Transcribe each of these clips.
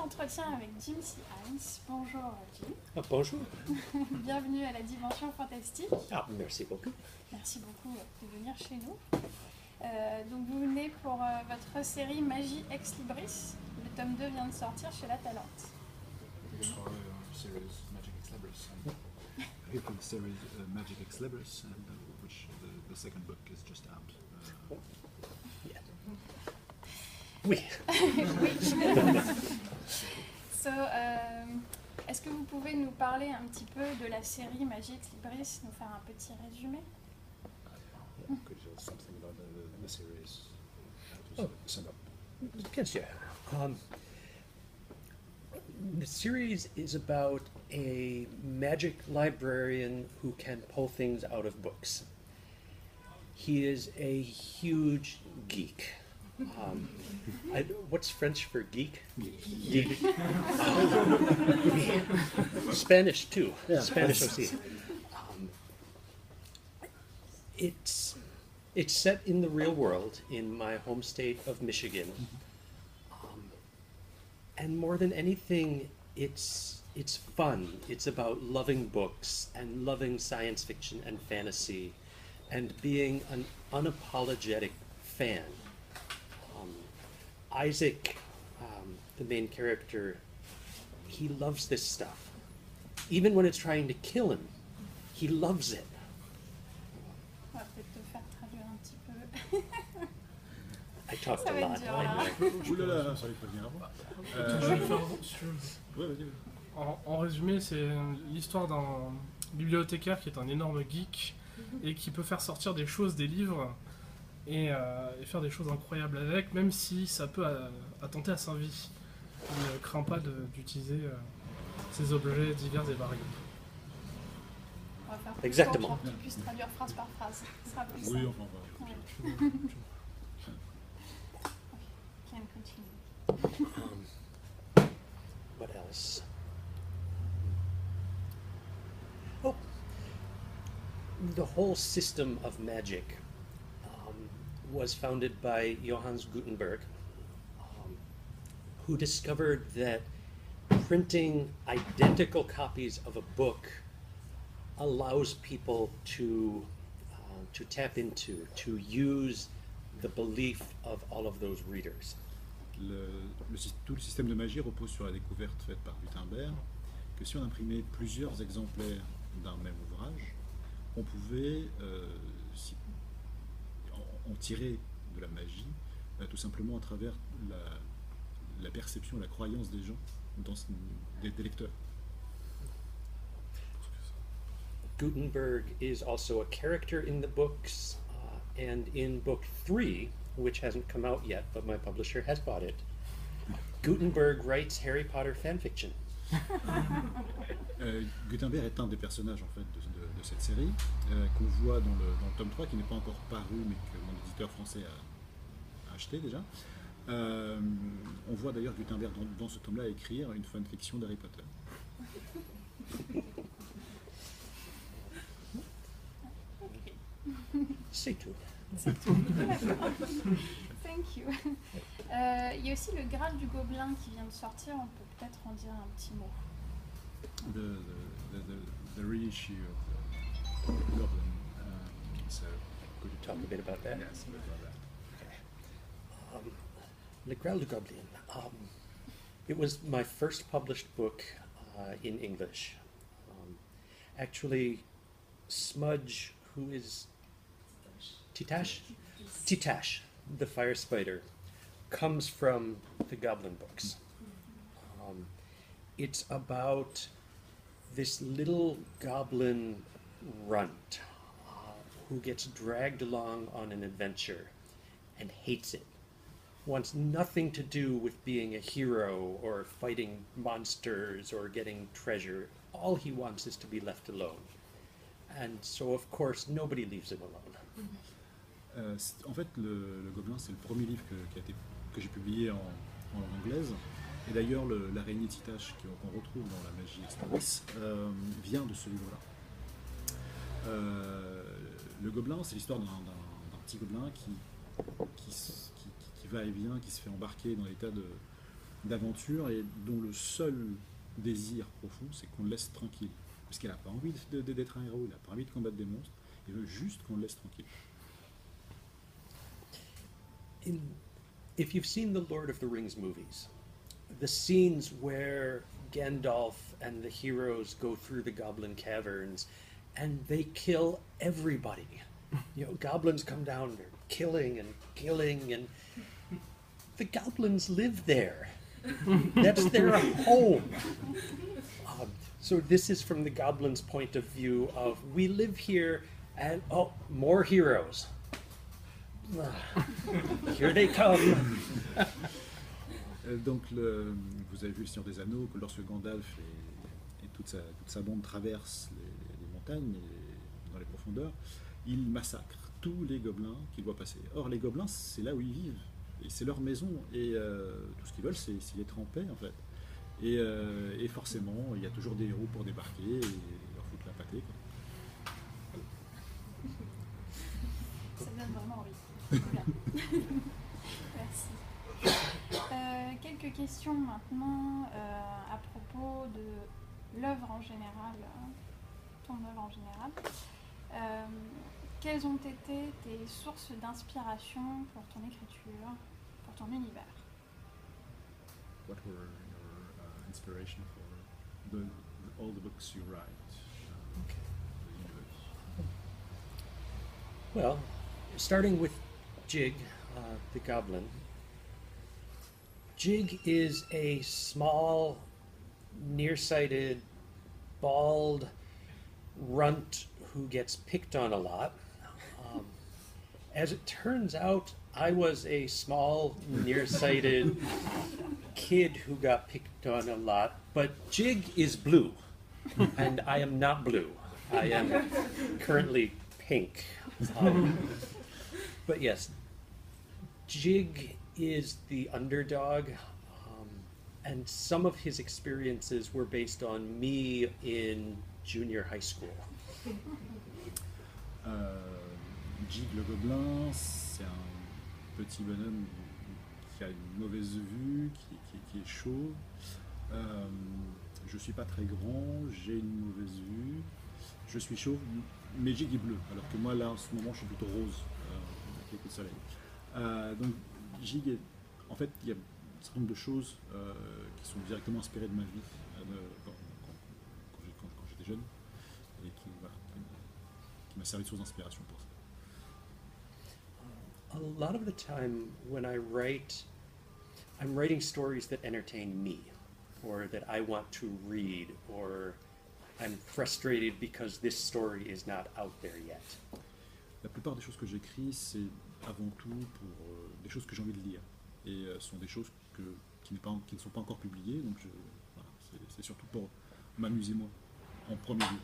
entretien avec Jim C. Hines. Bonjour Jim. Ah, bonjour. Bienvenue à la dimension fantastique. Ah, merci beaucoup. Merci beaucoup de venir chez nous. Donc vous venez pour votre série Magie Ex Libris. Le tome 2 vient de sortir chez l'Atalante. Series Magic Ex Libris. Here for the series Magic Ex Libris, and which the second book is just out. Yeah. Oui. Oui. So, est-ce que vous pouvez nous parler un petit peu de la série Magie Ex Libris, nous faire un petit résumé? Could you tell us something about the series? To sum up. Yes, yeah. The series is about a magic librarian who can pull things out of books. He is a huge geek. What's French for geek? Geek. Spanish too. Yeah. Spanish aussi. It's set in the real world in my home state of Michigan. And more than anything, it's fun. It's about loving books and loving science fiction and fantasy and being an unapologetic fan. Isaac, the main character, he loves this stuff. Even when it's trying to kill him, he loves it. On va peut-être te faire traduire un petit peu. I talked Ça a va lot. être dur, hein. Ouh là là, ça lui prévient. En résumé, c'est l'histoire d'un bibliothécaire qui est un énorme geek et qui peut faire sortir des choses des livres et faire des choses incroyables avec, même si ça peut attenter à sa vie. Il ne craint pas d'utiliser ces objets divers et variés. On va faire Exactement. pour que tu puisses traduire phrase par phrase. Ce sera plus Oui, simple. enfin, voilà. Can continue. What else? Oh, the whole system of magic was founded by Johannes Gutenberg, who discovered that printing identical copies of a book allows people to tap into, to use the belief of all of those readers. Tout le système de magie repose sur la découverte faite par Gutenberg que si on imprimait plusieurs exemplaires d'un même ouvrage, on pouvait en tirer de la magie tout simplement à travers la perception, la croyance des gens, des lecteurs. Gutenberg is also a character in the books, and in book 3, which hasn't come out yet, but my publisher has bought it, Gutenberg writes Harry Potter fanfiction. Gutenberg est un des personnages en fait de cette série qu'on voit dans le tome 3 qui n'est pas encore paru mais que mon éditeur français a acheté déjà. On voit d'ailleurs Gutenberg dans ce tome-là écrire une fanfiction d'Harry Potter. C'est tout. Thank you. Il y a aussi le Graal du Gobelin qui vient de sortir, on peut peut-être en dire un petit mot. The reissue of the Goblin. So Could you talk a bit about that? yes, a bit about that. Le Graal du Gobelin. It was my first published book in English. Actually, Smudge, who is Titash? Titash, the fire spider, comes from the Goblin books. It's about this little goblin runt who gets dragged along on an adventure and hates it. Wants nothing to do with being a hero or fighting monsters or getting treasure. All he wants is to be left alone. And so, of course, nobody leaves him alone. En fait, le Gobelin, c'est le premier livre que j'ai publié en langue anglaise. Et d'ailleurs, l'araignée Titache qu'on retrouve dans la magie Extremis vient de ce livre-là. Le Gobelin, c'est l'histoire d'un petit gobelin qui va et vient, qui se fait embarquer dans des tas d'aventure et dont le seul désir profond, c'est qu'on le laisse tranquille. Parce qu'il n'a pas envie d'être un héros, il n'a pas envie de combattre des monstres, il veut juste qu'on le laisse tranquille. If you've seen the Lord of the Rings movies, the scenes where Gandalf and the heroes go through the goblin caverns and they kill everybody. You know, goblins come down, they're killing, and the goblins live there. That's their home. So this is from the goblins' point of view of, we live here and, oh, more heroes. Here they come. Donc, vous avez vu Le Seigneur des Anneaux, que lorsque Gandalf et toute sa bande traversent les montagnes dans les profondeurs, il massacre tous les gobelins qu'il voit passer. Or, les gobelins, c'est là où ils vivent, et c'est leur maison, et tout ce qu'ils veulent, c'est s'y être en paix, en fait. Et forcément, il y a toujours des héros pour débarquer et leur foutre la pâtée, quoi. Ça donne vraiment envie. Bien. Merci. Quelques questions maintenant à propos de l'œuvre en général, ton œuvre en général. Quelles ont été tes sources d'inspiration pour ton écriture, pour ton univers? What were your inspiration for all the books you write? Well, starting with Jig, the goblin. Jig is a small, nearsighted, bald runt who gets picked on a lot. As it turns out, I was a small, nearsighted kid who got picked on a lot, but Jig is blue, and I am not blue. I am currently pink. But yes, Jig is the underdog, and some of his experiences were based on me in junior high school. Jig le gobelin, c'est un petit bonhomme qui a une mauvaise vue, qui est chauve. Je suis pas très grand, j'ai une mauvaise vue, je suis chauve, mais Jig est bleu, alors que moi là en ce moment je suis plutôt rose avec les coups de soleil. Donc Jig est, en fait il y a un certain nombre de choses qui sont directement inspirées de ma vie quand j'étais jeune et qui m'a servi de source d'inspiration pour ça. A lot of the time when I write, I'm writing stories that entertain me, or that I want to read, or I'm frustrated because this story is not out there yet. La plupart des choses que j'écris, c'est avant tout pour des choses que j'ai envie de lire. Et sont des choses qui ne sont pas encore publiées, donc voilà, c'est surtout pour m'amuser moi, en premier lieu.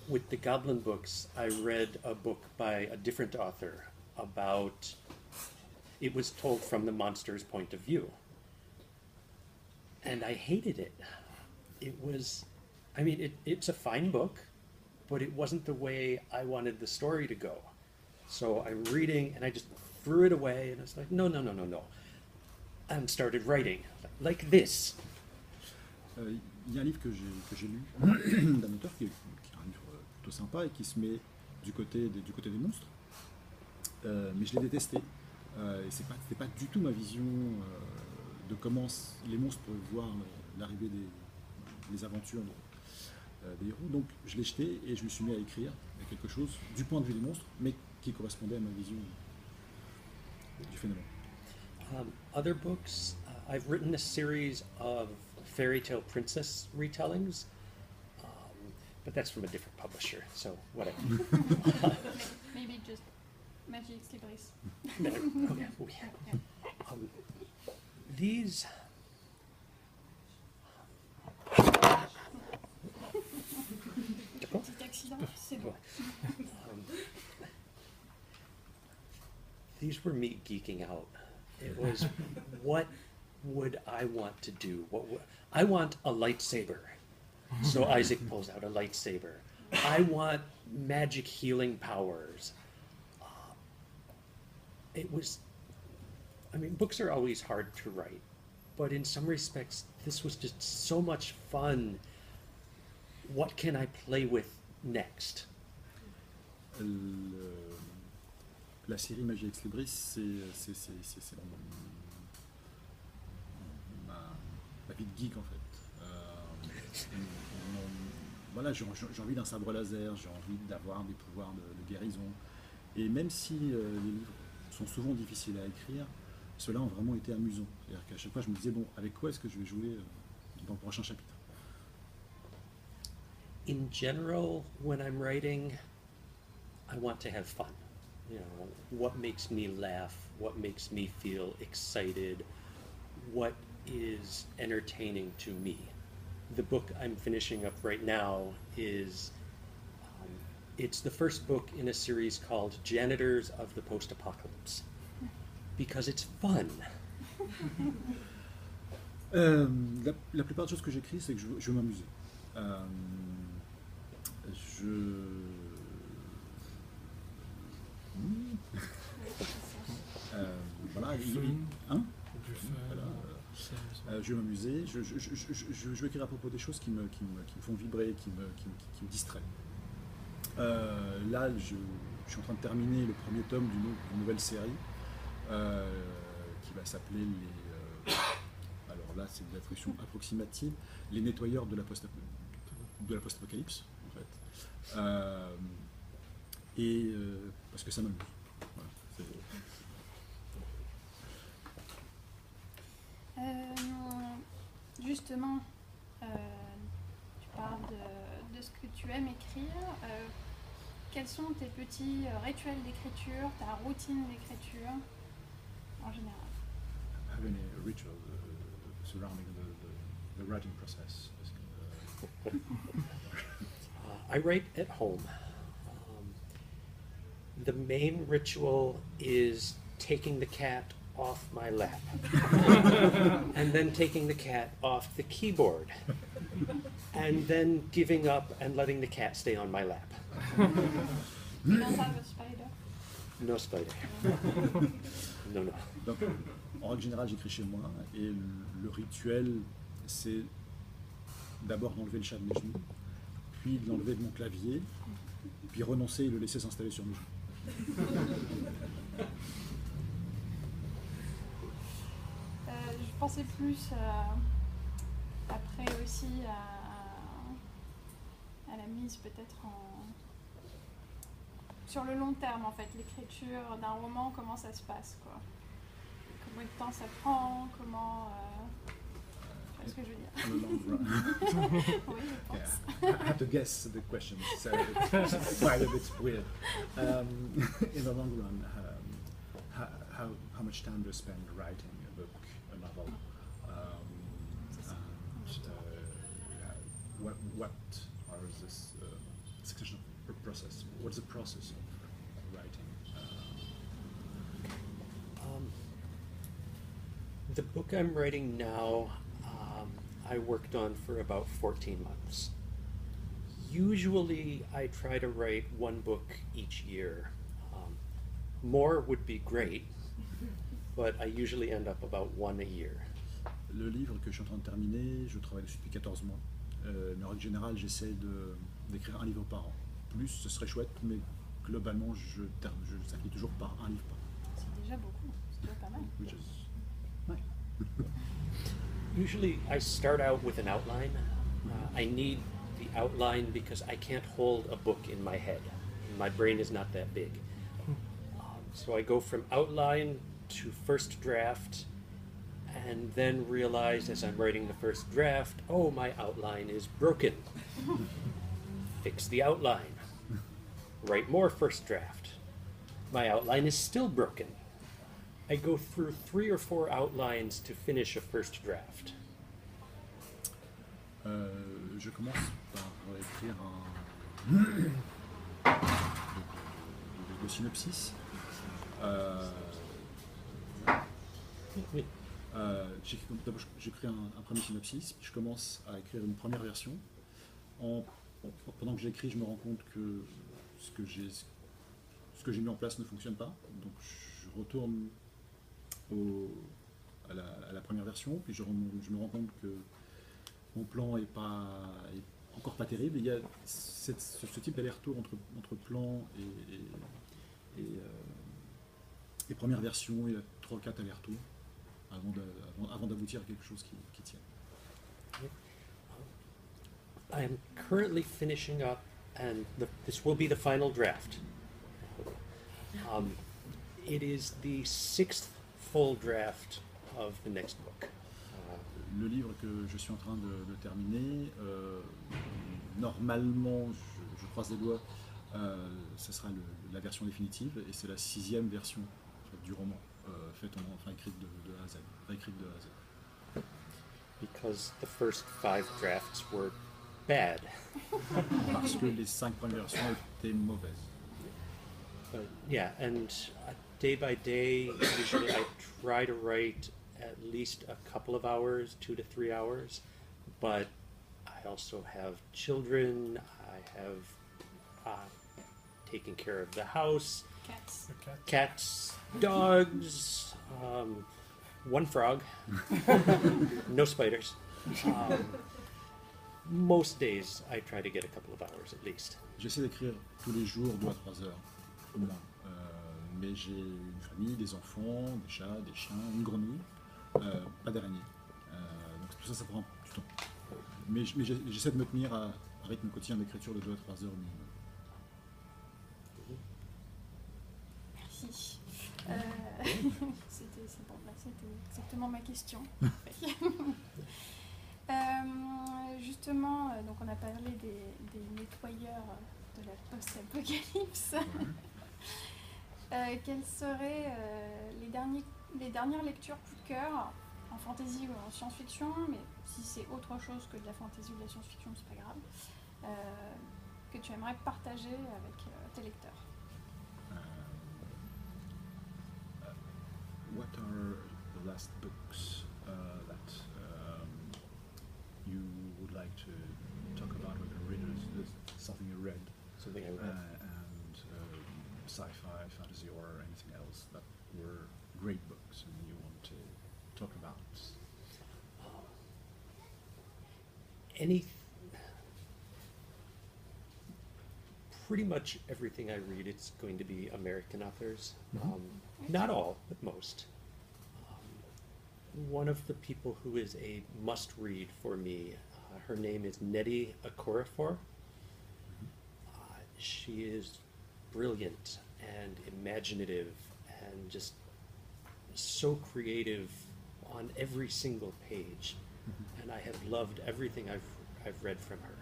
With the Goblin books, I read a book by a different author about, it was told from the monster's point of view. And I hated it. It was, I mean, it's a fine book, but it wasn't the way I wanted the story to go. So I'm reading and I just threw it away and I was like, no. And started writing, like this. Il y a un livre que j'ai lu d'un auteur qui est un livre plutôt sympa et qui se met du côté des monstres, mais je l'ai détesté. Et c'était pas du tout ma vision de comment les monstres peuvent voir l'arrivée des aventures des héros. Donc je l'ai jeté et je me suis mis à écrire quelque chose du point de vue des monstres, mais qui correspondait à ma vision du phénomène. Other books, I've written a series of fairy tale princess retellings, but that's from a different publisher, so whatever. Maybe just Magie Ex Libris. These... Petit accident, c'est bon. These were me geeking out. It was, what would I want to do? I want a lightsaber. So Isaac pulls out a lightsaber. I want magic healing powers. It was I mean, books are always hard to write, but in some respects, this was just so much fun. What can I play with next? La série Magie Ex Libris, c'est ma vie de geek en fait. Voilà, j'ai envie d'un sabre laser, j'ai envie d'avoir des pouvoirs de guérison. Et même si les livres sont souvent difficiles à écrire, ceux-là ont vraiment été amusants. C'est-à-dire qu'à chaque fois, je me disais, bon, avec quoi est-ce que je vais jouer dans le prochain chapitre? In general, when I'm writing, I want to have fun. You know, what makes me laugh, what makes me feel excited, what is entertaining to me. The book I'm finishing up right now is, it's the first book in a series called Janitors of the Post-Apocalypse, because it's fun. La plupart des choses que j'écris, c'est que je veux m'amuser. Voilà, hein? Je vais m'amuser, je vais écrire à propos des choses qui me font vibrer, qui me distraient. Là, je suis en train de terminer le premier tome d'une nouvelle série qui va s'appeler les... alors là, c'est de la traduction approximative, les nettoyeurs de la post-apocalypse, en fait. Parce que ça m'amuse. Voilà, justement, tu parles de ce que tu aimes écrire. Quels sont tes petits rituels d'écriture, ta routine d'écriture en général? Have any ritual surrounding the writing process? I write at home. The main ritual is taking the cat off my lap and then taking the cat off the keyboard and then giving up and letting the cat stay on my lap. You don't have a spider? No spider. No, no. Donc, en règle générale, j'écris chez moi et le rituel, c'est d'abord d'enlever le chat de mes genoux, puis de l'enlever de mon clavier, puis renoncer et le laisser s'installer sur mes genoux. Je pensais plus après aussi à la mise peut-être sur le long terme en fait, l'écriture d'un roman, comment ça se passe quoi? Combien de temps ça prend? Comment tu vois ce que je veux dire? In the long run. Oui, je pense. Yeah, I have to guess the question, so it's quite a bit weird. In the long run, how much time do you spend writing a book, a novel? What are this succession of process? What's the process of writing? The book I'm writing now, I worked on for about 14 months. Usually I try to write one book each year. More would be great, but I usually end up about one a year. Le livre que je suis en train de terminer, je travaille dessus depuis 14 mois. Mais en règle générale, j'essaie d'écrire un livre par an. Plus, ce serait chouette, mais globalement, ça finit toujours par un livre par an. C'est déjà beaucoup, c'est déjà pas mal. Which is nice. Usually I start out with an outline. I need the outline because I can't hold a book in my head. My brain is not that big. So I go from outline to first draft, and then realize as I'm writing the first draft, oh, my outline is broken. Fix the outline. Write more first draft. My outline is still broken. I go through 3 or 4 outlines to finish a first draft. Je commence par écrire le synopsis. Oui. D'abord, j'écris un premier synopsis, puis je commence à écrire une première version. Pendant que j'écris, je me rends compte que ce que j'ai mis en place ne fonctionne pas. Donc je retourne à la première version, puis je me rends compte que mon plan est encore pas terrible. Il y a ce type d'aller-retour entre plan et première version. Il y a 3 ou 4 allers-retours avant d'aboutir à quelque chose qui tienne. I am currently finishing up, and this will be the final draft. It is the 6th full draft of the next book. Le livre que je suis en train de terminer, normalement, je croise les doigts, ce sera la version définitive, et c'est la 6e version en fait, du roman, écrite de A à Z, réécrite de A à Z. Because the first 5 drafts were bad. Parce que les 5 premières versions étaient mauvaises. But yeah, and day by day, usually I try to write at least a couple of hours, 2 to 3 hours, but I also have children, I have taken care of the house, Cats. cats, dogs, one frog, no spiders. Most days I try to get a couple of hours at least. J'essaie d'écrire tous les jours 2 à 3 heures, au moins. Mais j'ai une famille, des enfants, des chats, des chiens, une grenouille, pas d'araignées. Donc tout ça, ça prend du temps. Mais j'essaie de me tenir à un rythme quotidien d'écriture de 2 à 3 heures au minimum. Merci. C'était bon, là, c'était exactement ma question. Justement, donc on a parlé des nettoyeurs de la post-apocalypse. Quelles seraient les dernières lectures coup de cœur en fantasy ou en science-fiction, mais si c'est autre chose que de la fantasy ou de la science-fiction, c'est pas grave, que tu aimerais partager avec tes lecteurs? What are the last books that you would like to talk about with the readers? Something you read, Something I read. and sci-fi, fantasy, or anything else that were great books and you want to talk about? Pretty much everything I read, it's going to be American authors. Mhm. Not all, but most. One of the people who is a must-read for me, her name is Nnedi Okorafor. She is brilliant and imaginative and just so creative on every single page. And I have loved everything I've read from her.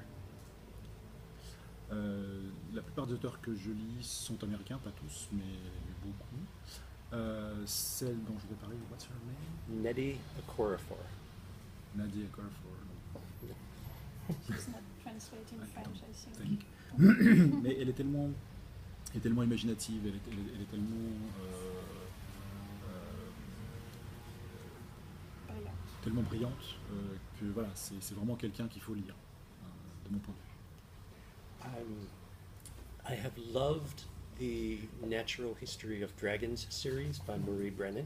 La plupart des auteurs que je lis sont américains, pas tous, mais beaucoup. Celle dont je vais parler, what's her name? Nnedi Okorafor. Nnedi Okorafor. It's not translated in French, I think. Mais elle est tellement imaginative, elle est tellement brillante que voilà, c'est vraiment quelqu'un qu'il faut lire, de mon point de vue. I have loved the Natural History of Dragons series by Marie Brennan.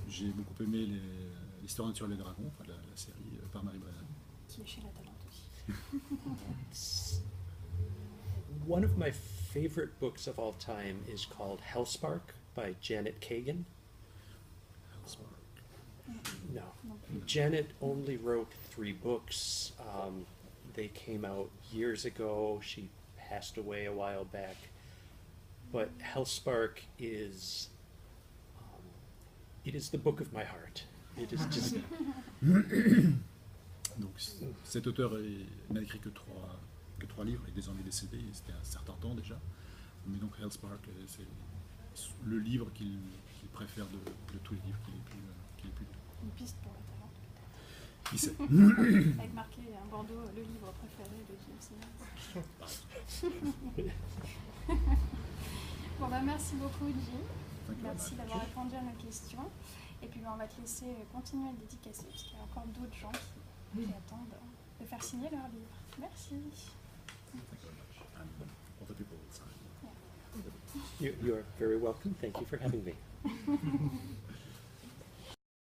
J'ai beaucoup aimé l'histoire naturelle des dragons, enfin, la série par Marie Brennan. Qui est chez l'Atalante aussi. One of my favorite books of all time is called Hellspark by Janet Kagan. No. Janet only wrote 3 books. They came out years ago. She passed away a while back. But Hellspark is it is the book of my heart. It is just Donc cet auteur n'a écrit que 3 livres, il est désormais décédé, c'était un certain temps déjà. Mais donc Hellspark, c'est le livre qu'il préfère de tous les livres qu'il ait pu lire. Une piste pour l'Atalante, peut-être. Qui sait? Avec marqué un Bordeaux, le livre préféré de Jim Simmons. Bon bah merci beaucoup Jim. Merci d'avoir répondu à nos questions. Et puis on va te laisser continuer à dédicacer parce qu'il y a encore d'autres gens qui attendent de faire signer leur livre. Merci. Thank you very much. And all the people will sign. you are very welcome. Thank you for having me.